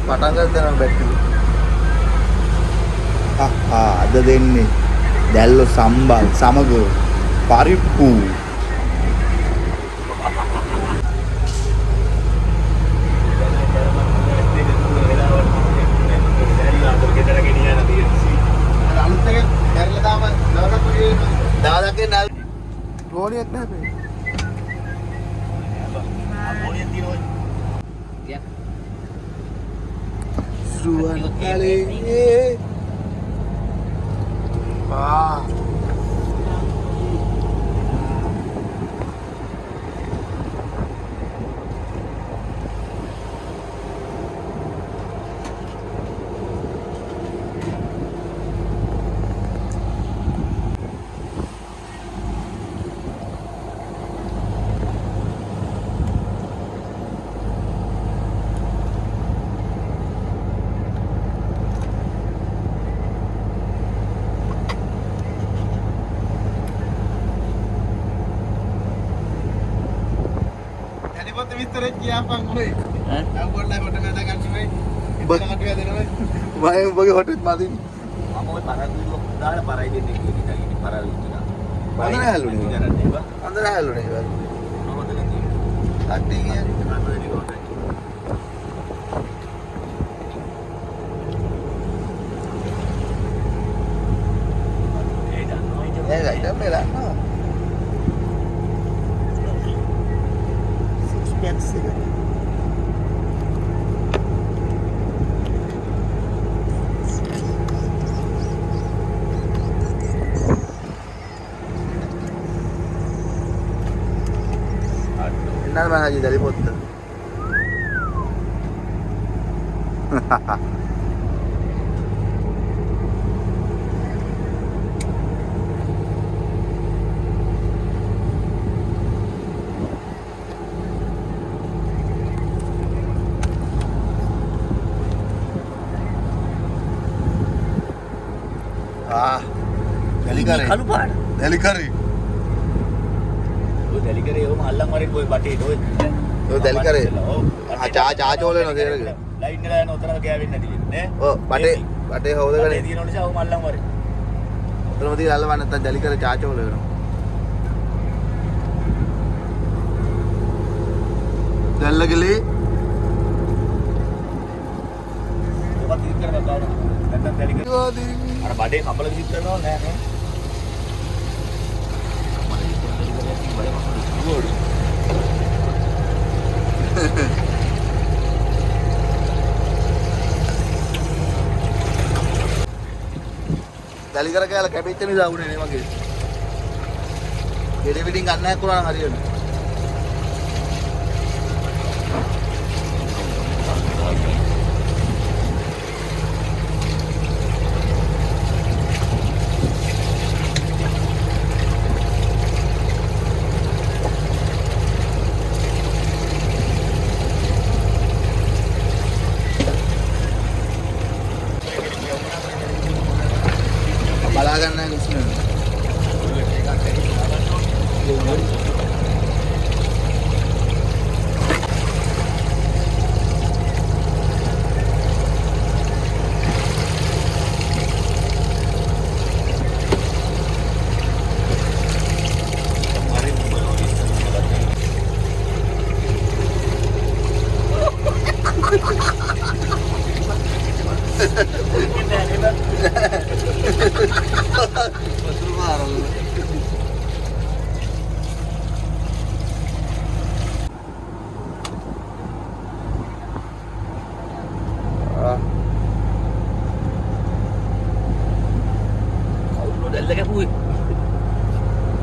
පටන් ගන්න බැටරි. අද දෙන්නේ දැල්ලෝ සම්බල් සමග පරිප්පු. ගෝලියක් නැහැ. Ruan kali ini. Baik bagi hotel mati. Mau parah dulu, dah parah ini kita ini parah dulu. Andar halu nih. Andar halu nih. Mau dengan ini. Tadinya mana ini hotel. Enggak ada merah. Benar Bang Haji dari foto. Delikari. Kalu pak? Delikari. Delikari, oh malang mari boy bati doy. Oh delikari. Cah cole no dera. Line nila no tara gaya winna diye ne. Oh bate howda gane. Diye no nisha oh malang mari. Tara mati alla wanna ta delikari cah cole no. Dellagili. Coba tikar bata na. Nanti delikari. Ara bade kapal tikar no ne ne. Delikari kayak lagi kepecah nih jauh nih mangga. Jadi wedding karena kurang hari ini. Balagan na gusto nyo.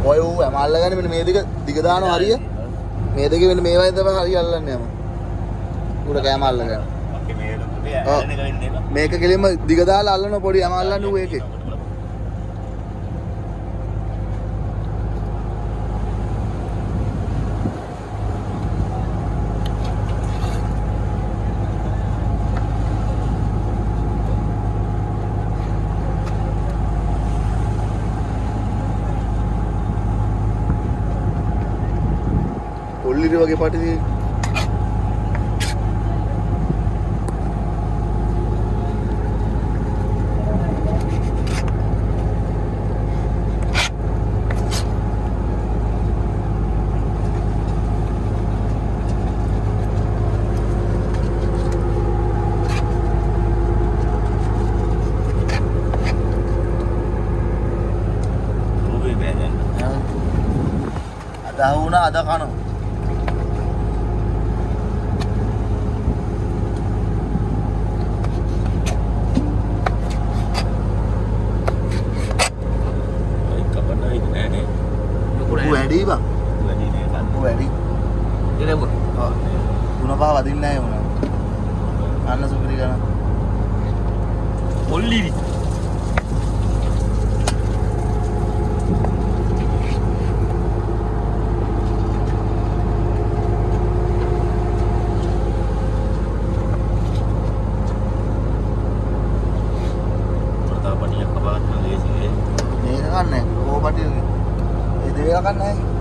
ඔය ඌ හැම අල්ලගන්නේ මෙන්න මේ දෙක දිග දානවා හරිය. මේ දෙකේ මෙන්න මේ වගේ තමයි හරිය අල්ලන්නේ යම. උඩ කෑම අල්ලගන්න. මේක කෙලින්ම දිග දාලා අල්ලන පොඩි හැම අල්ලන්නේ ඌ ඒකේ. කොල්ලිරි වගේ party Tahuna ada kanu. Kapan dah itu ni? Wedi bang. Wedi ni kan. Wedi. Dia dah buat. Oh. Guna paha වදින්නේ නැහැ මොනවා. අන්න සුපිරි ගන්න. Only ni. Pertama ni apa bahan lagi sih? මේක කන්නේ. ඕක පටියක. ඒ දෙවේල කන්නේ නැහැ.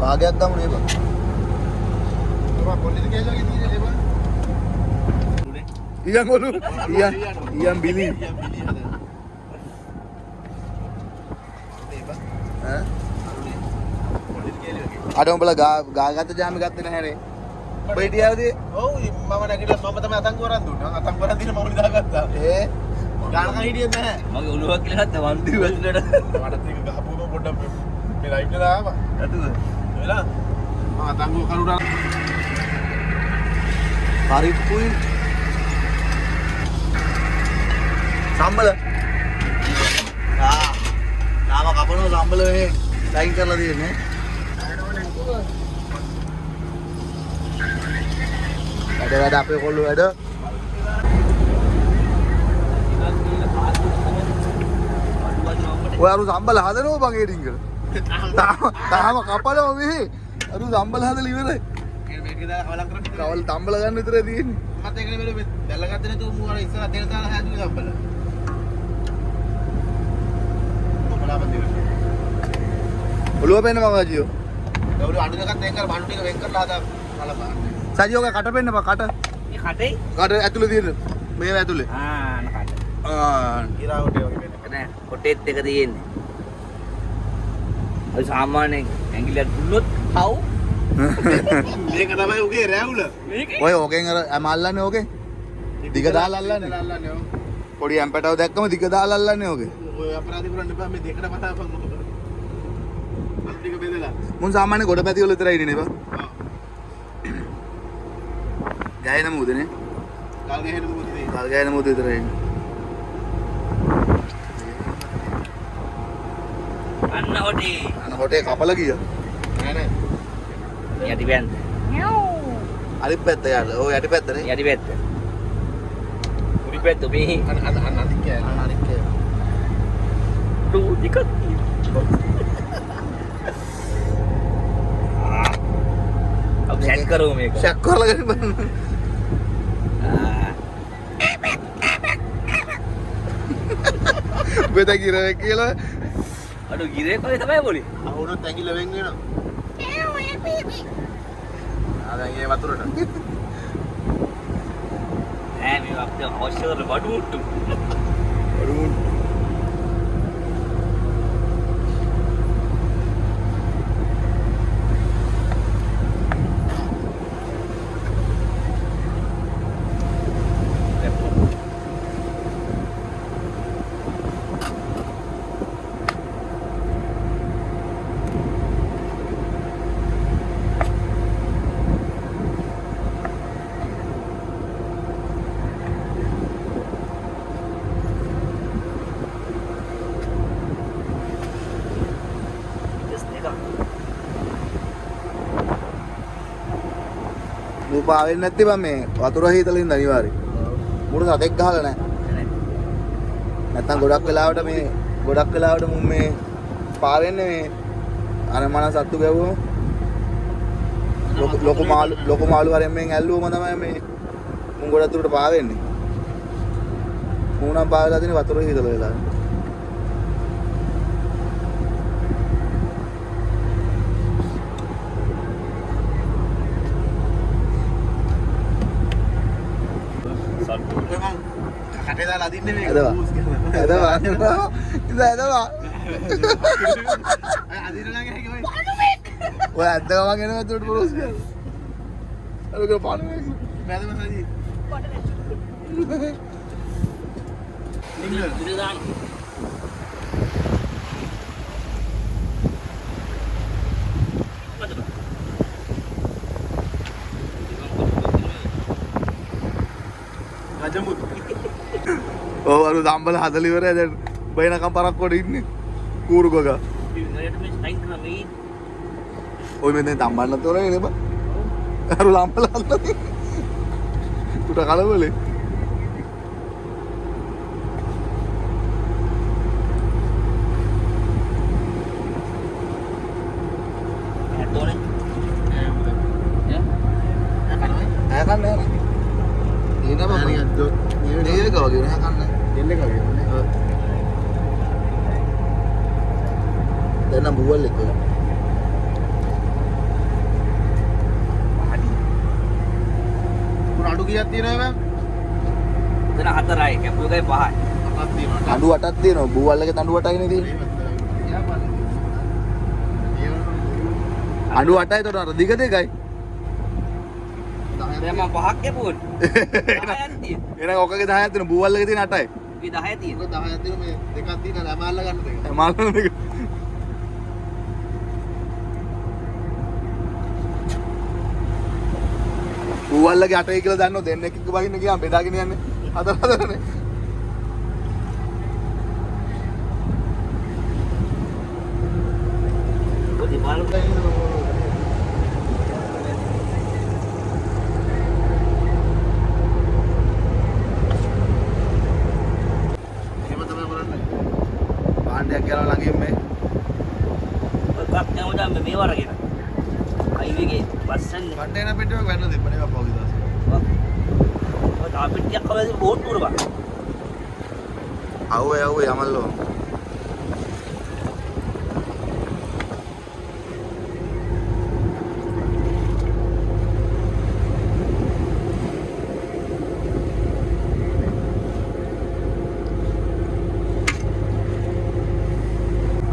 භාගයක් ගමු නේ බං. ඔබ පොලිස් කේසුවක තියෙන්නේ නේ බං. ඊයන් ඔලු ඊයන් බිලි. ඈ? අර උඹලා ගාගත්ත ජාමේ ගත්තේ නැහැ නේ. ඔබ හිටියාවදී? ඔව් මම නැගිටලා මම තමයි අතංගු වරන් දුන්නා. අතංගු වරන් දින මම දාගත්තා. ඒ ගානක හිටියේ නැහැ. Magi uluak කියලා ගත්තා වන්දි වලට. මටත් ඒක ගහපුවම පොඩ්ඩක් මේ ලයිව් එක දාවා. Aduh. එලා මම අතංගු කරුණා පරිප්පුයි සම්බල තාම කපනවා සම්බල මේ ලයින් කරලා තියෙන්නේ වැඩ අපේ කොල්ලෝ වැඩ ඔය අරු සම්බල හදනවා බං ඒ ඩිංගල තාම කපනවා මෙහි අරු සම්බල හදලා ඉවරයි මේක දාලා කවලම් කරන්නේ. කවල් තම්බල ගන්න විතරයි තියෙන්නේ මත් ඒකනේ මෙල දැල්ලගත්තේ නැතුව මූ අර ඉස්සරහ තෙල් දාලා හැදුවේ සම්බල. කොපලා බන්දිර. ඔළුව පෙන්න මම අජියෝ ගවුරු අඬු එකක් දෙන් කර බණ්ඩු ටික වෙන් කරලා හදා බලපන්. සජියෝගේ කට පෙන්න බා කට Ini kate? කට ඇතුලේ තියෙන මේව ඇතුලේ Ah, anak kate. ඉරාවට වගේ වෙන. Kena kotet එක තියෙන්නේ. අය සාමාන්‍යයෙන් ඇඟිල්ලට දුන්නොත් හව්. මේක තමයි උගේ රැවුල. මේක ඔය ඕකෙන් අර ඇම අල්ලන්නේ ඕකේ දිග දාලා අල්ලන්නේ අල්ලන්නේ ඔව්. පොඩි ඇම්පටව දැක්කම දිග දාලා අල්ලන්නේ ඕකේ ඔය අපරාධ කරන්න එපා මේ දෙකට මතාපන් මොකද. අන්න ටික බෙදලා. මුන් සාමාන්‍ය ගොඩ පැති වල විතරයි ඉන්නේ නේ බා ගෑන මුදනේ ගල් ගහන මොකද මේ. කල් ගෑන මුද විතරයි ඉන්නේ අන්න හොටි. අන හොටේ කපලා ගියා නෑ නෑ. යටි පැත්ත. අනිත් පැත්ත යාල ඔය යටි පැත්තනේ යටි පැත්ත. උඩි පැත්ත මේ අන්න අනිත් කෑල්ල. අනිත් කෑ තු දිකත්. अब सेट करो मेरे को. ෂැක් කරලා ගන්න බලන්න බෙද කිරේ කියලා Aduh gire kok තමයි boleh. අහුනොත් ඇඟිල්ල වෙන් වෙනවා. දැන් ඒ වතුරට. මේ අපිට අවශ්‍ය කරන බඩු මුට්ටු. පාවෙන්නේ නැති බං මේ වතුර හීතලින් අනිවාර්යයි. මුළු සතෙක් ගහලා නැහැ. නැත්තම් ගොඩක් වෙලාවට මුන් මේ පාවෙන්නේ මේ අර මන සත්තු ගැවුවම ලොකු මාළු හරියෙන් මෙන් ඇල්ලුවම තමයි මේ මුන් ගොඩක් දුරට පාවෙන්නේ. මූණම් පාවලා තියෙන වතුර හීතල වෙලා. නෙමෙයි. ඇදවා. බූස් කියනවා. ඇදවා. ඉතින් ඇදවා. අදින නම් හැකියි. ඔය ඇදවා ගෙනව එතකොට බරෝස් කියලා. අරක පාළුවේ. බැලම සජී. ඉතින් දාන්න. රජමුත්. ඔව් අර දම්බල හදලා ඉවරයි දැන් බයිනකම් පරක් කොට ඉන්නේ. කූරු ගගා. ඉතින් මේ ස්ටයින් කරන මේ ඔය මෙතන දම්බන්න තෝරන්නේ නේ බා. අර දම්බල හදලා. උට කලබලේ. ඇතෝනේ. ඈ කන්නේ නෑ. එන බා. නේක වගේ නෑ කන්නේ. දෙල්ල කවගේ. දැන් නම් බුවල් එක. උන අඩු කීයක් තියෙනවද මම? එතන 4යි කැපුව එකයි 5යි. අපක් තියෙනවා. අඬු 8ක් තියෙනවා. බුවල් එකේ තඬු 8යිනේ තියෙන්නේ. අඬු 8යි තොර අර දිග දෙකයි. දැන් මම 5ක් කැපුවොත් 10ක් තියෙන. එහෙනම් ඔකගේ 10ක් තියෙනවා. බුවල් එකේ තියෙන 8යි. මේ 10 තියෙන. 10ක් තියෙන මේ දෙකක් තියෙන ළමාල්ල ගන්න දෙක. මාළන දෙක. බුවල්ලගේ 8යි කියලා දන්නව දෙන්නෙක් එක්ක බහින්න ගියාම බෙදාගෙන යන්නේ. හතරනේ. පොඩි බලන්න. එහෙම තමයි කරන්නේ. පාණ්ඩයක් කියලා ළඟින් මේ ඔය කක් යමුදා මේ වරගෙන. හයිවේ එකේ බස්සන්නේ. කන්ටේනර් පෙට්ටියක් වැන්න දෙපනේ අපා වගේ දාස. ඔය තාපිටියක් කවදාද බෝට් උඩ බා. අවුවේ යමල්ලෝ.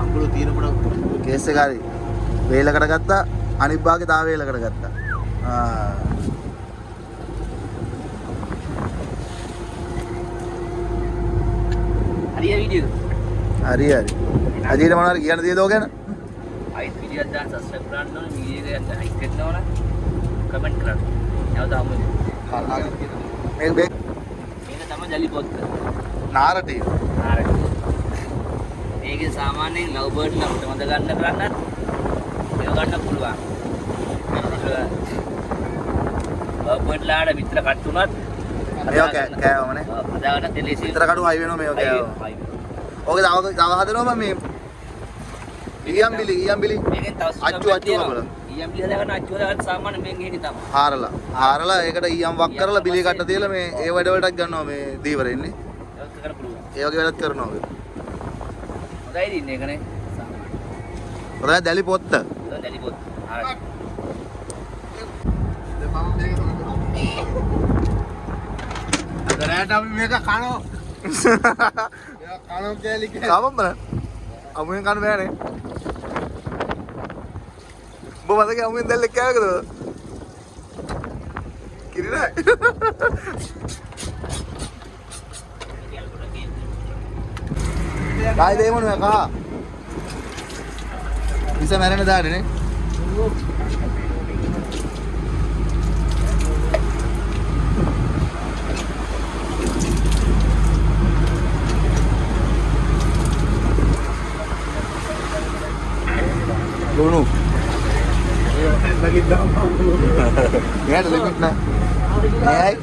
අඟුල තියෙනකොට කේස් එක හරි වේලකට ගත්තා අනිත් භාගේ තා වේලකට ගත්තා. හරිය වීඩියෝ. හරි. අජීට මොනවද කියන්න තියෙද ඔය ගැන? අයිත් වීඩියෝ දාන්න සබ්ස්ක්‍රයිබ් කරන්න ඕනේ. වීඩියෝ එක ලයික් කරන්න ඕනේ. කමෙන්ට් කරන්න. නැවත හමුවෙමු. මේක මේක තමයි ජලි පොත්ත. නාරටිව්. හරි. මේකේ සාමාන්‍යයෙන් ලව් බර්ඩ් ලා උඩ මඳ ගන්න කරන්නත් ඒව ගන්න පුළුවන්. ලව් බර්ඩ් ලාට විතර කට් උනත් මේක කෑවමනේ. අදාගන්න දෙලෙසි විතර කඩු හයි වෙනවා මේක කෑව. ඕක තව හදනවා මම මේ ඊයම් බිලි මේකෙන් තව අච්චු කබල. ඊයම් බිලි හදාගන්න අච්චු හදාගන්න සාමාන්‍ය මේක හෙනි තමයි. හාරලා ඒකට ඊයම් වක් කරලා බිලි කට්ට තියලා මේ ඒ වැඩ වලටත් ගන්නවා මේ දීවර ඉන්නේ. ඒක කරන්න පුළුවන්. ඒ වගේ වැඩත් කරනවා. හොඳයි දින්නේ ඒකනේ සාමාන්‍ය. හොඳයි දැලි පොත්ත. ජලි පොත්ත. හරි. දැන් මම මේක තමයි. අද රැට අපි මේක කනවා. මේක කනවා කියලා කිව්වා. කාවම් බලන්න. අමුෙන් කන්න බෑනේ. ඔබ මතකයි අමුෙන් දැල්ලෙක් කෑවකද? කිරිනා. කායි දෙමොන කා. ඉස මැරෙන දාන්නේ නේ. ලුණු. ලගින් දාන්න. මෙයාට ලිමිට් නෑ. මෙයයි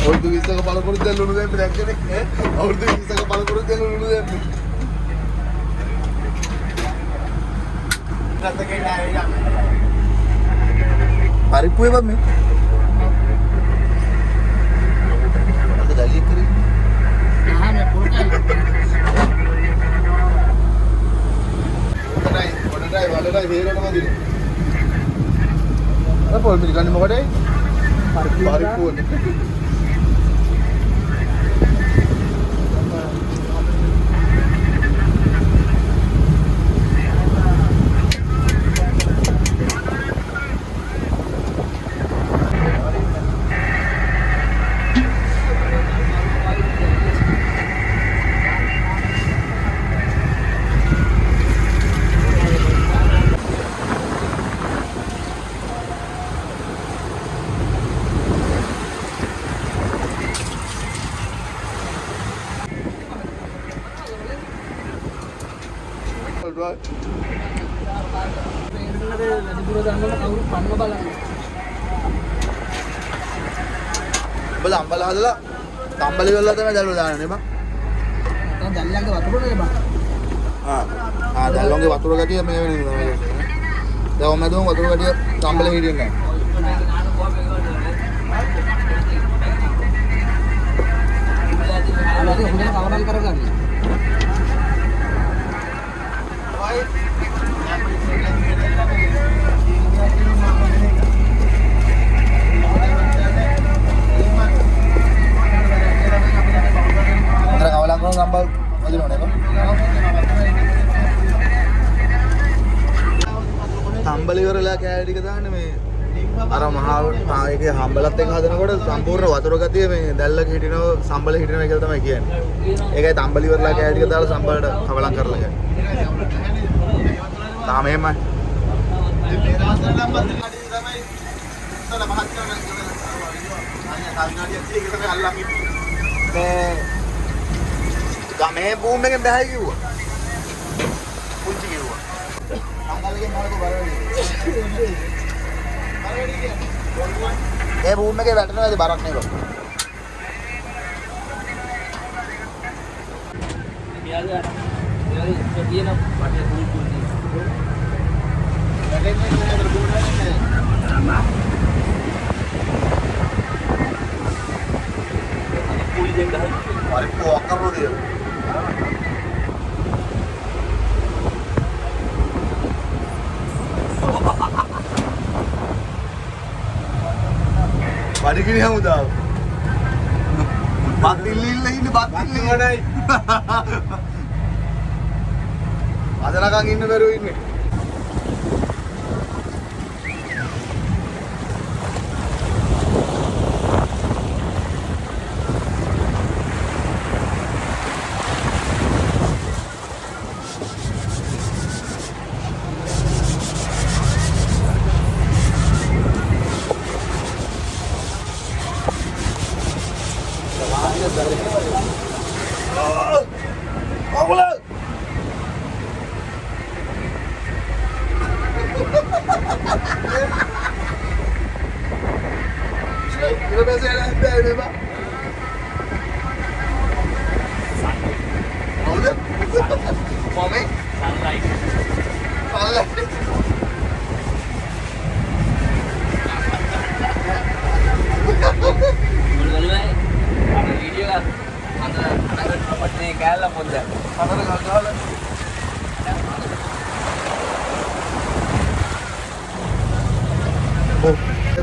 අවුරුදු 20ක පළපුරුද්ද ලුණු දෙන්න දැක්කනේ. අවුරුදු 20ක පළපුරුද්ද ලුණු දෙන්න. රත්කේ නෑ. පරිප්පු එක මේ. අද දලිය කරේ. ආ මේ පොල්කල්. පොල්ලටයි හේරටම දින. අර පොල් පිළිගන්නේ මොකටද? පරිප්පුවනේ. උඹලා අම්බල හදලා තම්බලි වෙලා තමයි දැල්ව දාන්නේ බං. දැන් දැල්ලන්ගේ වතුරනේ බං. දැල්ලන්ගේ වතුර ගැටිය මේ වෙන තමයි. දැන් ඔන්න දුම් වතුර ගැටිය තම්බලේ හිටින්නේ නැහැ. ආලෝක හොඳට කවරම් කරගන්න. sambal aja mana bang? Sambal ඉවරලා කෑලි ටික දාන්න මේ අර මහා ඒකේ හම්බලත් එක හදනකොට සම්පූර්ණ වතුර ගතිය මේ දැල්ලක හිටිනව සම්බල හිටිනව කියලා තමයි කියන්නේ. ඒකයි සම්බල ඉවරලා කෑලි ටික දාලා සම්බලට කවලම් කරලා ගන්න. තාම එහෙමයි. ගමේ බූම් එකෙන් බෑ කිව්වා. පුංචි කිව්වා. අංගලගේ මොනකෝ බලන්නේ. ඒ බූම් එකේ වැටෙනවාද බරක් නේ බං. මෙයාගේ තියෙන පටේ කුල් කුල් නේ. වැටෙන්නේ නේද බූම් එකේ. කුල් දෙන්න හරි. අර පොක් කරලා දෙන්න. Balikin yang udah. Batilin ini batilin. Ada lah kang ini baru ini.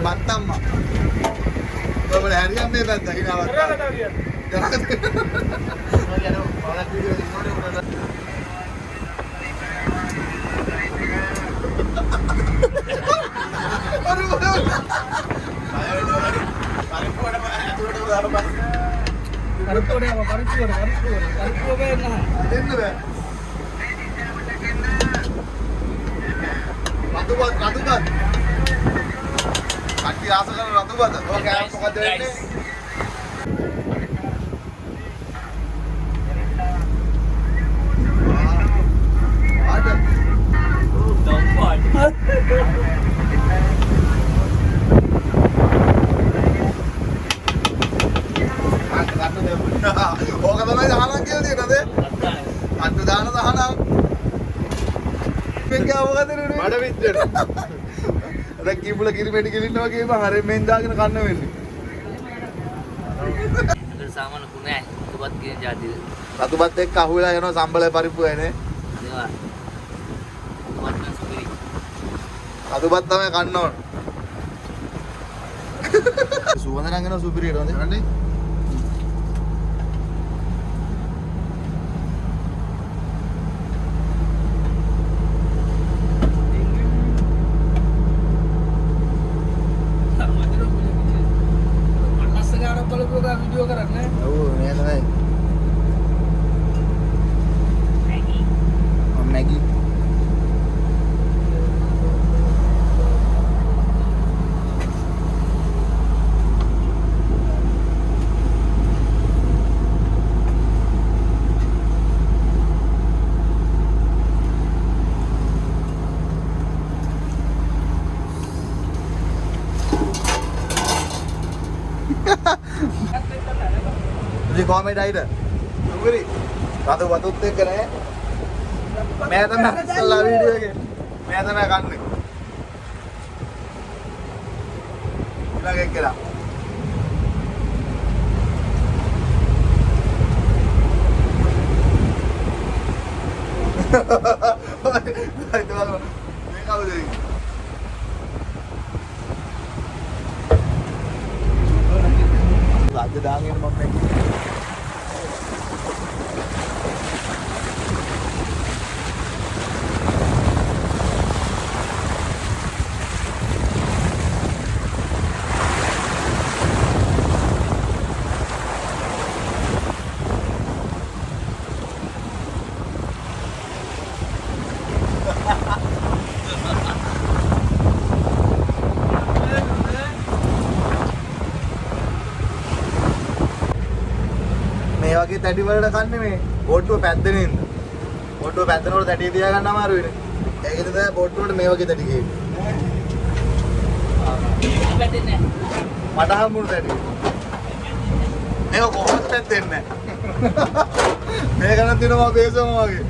Batam, kau boleh hari apa nih tadi nawar? Jangan. Kaki rasa kan ratu banget. Oke, apa kata ini? Ada. Tempat. Oh, kata mana jalan kiri dia nanti? Anu jalan sana. Pengen apa kata ini? Mana bincang? Ada kibul kiri medi kiri nama kiri bang, hari menja kena karena ini. Ada saman kunai, tu buat kiri jadi. Satu bat tek kahula ya no sambal paripu ini. Dewa. වත්න සුපිරි. අතුපත් තමයි කන්න ඕන. සුවඳ නම් එනවා සුපිරියට හොඳේ. කරන්නේ video කරන්නේ ඔව් මේ තමයි. මැගි. तुझे कॉमेडी आई था पूरी रातों बातों तक करे मैं तो मैं सल्ला वीडियो के मैं तो मैं काटने लगे केला itu aku देखा उधर आज दांगे मम्मी මේ වගේ තැටි වලට කන්නේ මේ බෝට්ටුව පැද්දෙන ඉන්න. බෝට්ටුව පැද්දනකොට තැටි තියා ගන්න අමාරු වෙන්නේ. ඒකද තමයි බෝට්ටුවට මේ වගේ තැටි ගේන්නේ. පැටෙන්නේ මට හම්බුන තැටි. මේක කොහොමද පැද්දෙන්නේ නැහැ. මේක නම් දිනවා බේසම වගේ.